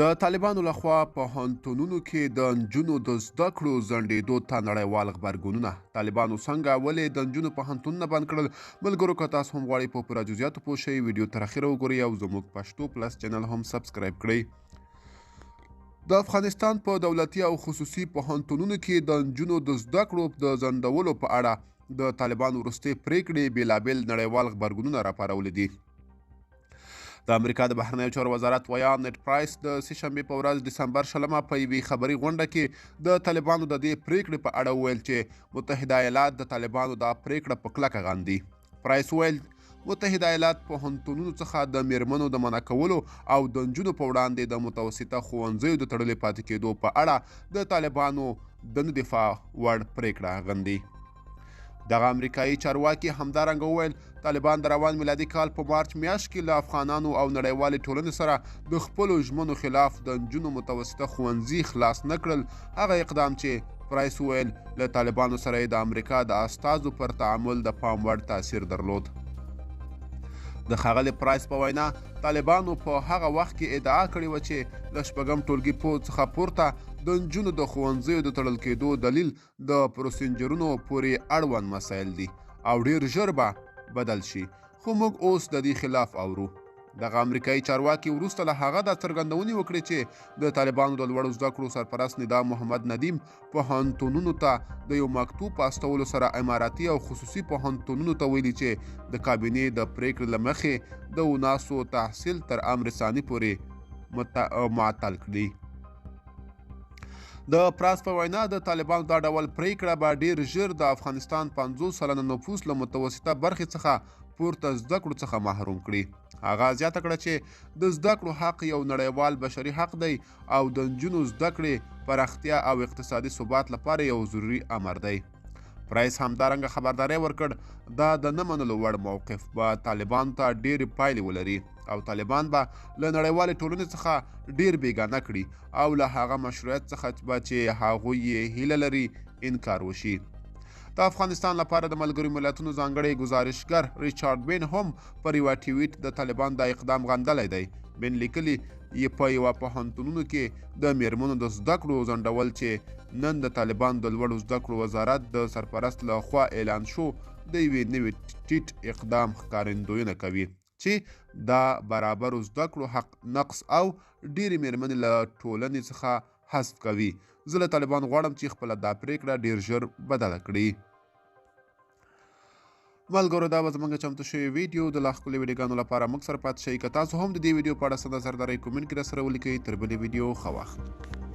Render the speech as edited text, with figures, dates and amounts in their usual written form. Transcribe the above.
د طالبانو لخوا پوهنتونونو کې د نجونو د زده کړو ځنډېدو ته نړیوال غبرګونونه. طالبانو څنګه ولې د نجونو پوهنتونونه بند کړل؟ ملګرو که تاسو هم غواړئ په پوره جزئیاتو پوه شئ، ویډیو تر اخره وګورئ او زموږ پښتو پلس چینل هم سبسکرایب کړئ. د افغانستان په دولتي او خصوصي پوهنتونونو کې د نجونو د زده کړو د ځنډولو په اړه د طالبانو وروستۍ پریکړې بېلابېل نړیوال غبرګونونه راپارولي دي. د امریکا د بهرنیو چارو وزارت ویان نیټ پرایس د سې شنبې په ورځ ډسمبر 20 په یوې خبري غونډه کې د طالبانو د دې پریکړې په اړه وویل چې متحده ایالات د طالبانو دا پریکړه په کلکه غندي. پرایس وویل متحده ایالات پوهنتونونو څخه د میرمنو د منع کولو او د نجونو په وړاندې د متوسطه ښوونځیو د تړلې پاتې کېدو په اړه د طالبانو د نه دفاع وړ پریکړه غندي. دغه امریکایي چارواکي همدارنګه وویل طالبان د روان میلادي کال په مارچ میاشت کې له افغانانو او نړیوالې ټولنې سره د خپلو ژمنو خلاف د نجونو متوسطه ښوونځي خلاص نه کړل. هغه اقدام چې پرایس وویل له طالبانو سره د امریکا د استازو پر تعامل د پام وړ تاثیر درلود. د ښاغلي پرایس په وینا طالبانو په هغه وخت کې ادعا کړې وه چې له شپږم ټولګي څخه پورته د نجونو د ښوونځیو د تړل کېدو دلیل د پروسینجرونو پورې اړوند مسایل دي او ډیر ژر به بدل شي، خو موږ اوس د دې خلاف اورو. دغه امریکایي چارواکي وروسته له هغه دا څرګندونې وکړې چې د طالبانو د لوړو زده کړو سرپرست نظام محمد ندیم پوهنتونونو ته د یو مکتوب په استولو سره اماراتي او خصوصي پوهنتونونو ته ویلي چې د کابینې د پریکړې له مخې د وناسو تحصیل تر امر ثاني پورې معطل کړي. د پراس په وینا د طالبانو دا ډول پریکړه به ډیر ژر د افغانستان 50 سلنه نفوس له متوسطه برخې څخه پورته زده کړو څخه محروم کړي. هغه زیاته کړه چې د زده کړو حق یو نړیوال بشري حق دی او د نجونو زده کړې پراختیا او اقتصادي ثبات لپاره یو ضروري امر دی. پرایس همدارنګه خبرداری ورکړ دا د نه منلو وړ موقف به طالبانو ته ډېرې پایلې ولري او طالبان به له نړیوالې ټولنې څخه ډېر بیګانه کړي او له هغه مشروعیت څخه به چې هغوی یې هیله لري انکار وشي. د افغانستان لپاره د ملګرو ملتونو ځانګړی ګزارشګر ریچارډ بین هم پر یوه ټویټ د طالبان د اقدام غندلی دی. بین لیکلي یې په یوه پوهنتونونو کې د میرمنو د زده کړو ځنډول چې نن د طالبان د لوړو زده کړو وزارت د سرپرست له خوا اعلان شو د یوې نوې ټیټ اقدام ښکارندویونه کوي چې دا برابرو زده کړو حق نقص او ډېرې میرمنې له ټولنې څخه حذف کوي. زه له طالبان غواړم چې خپله دا پریکړه ډیر ژر بدله کړي. ملګرو دا به زموږ چمتو شوی ویډیو د لا ښکلې ویډیوګانو لپاره موږ سره پاتې شئ. که تاسو هم د دې ویډیو په اړه څه نظر لرئ کومنټ کې راسره ولیکئ. تر بلې ویډیو ښه وخت.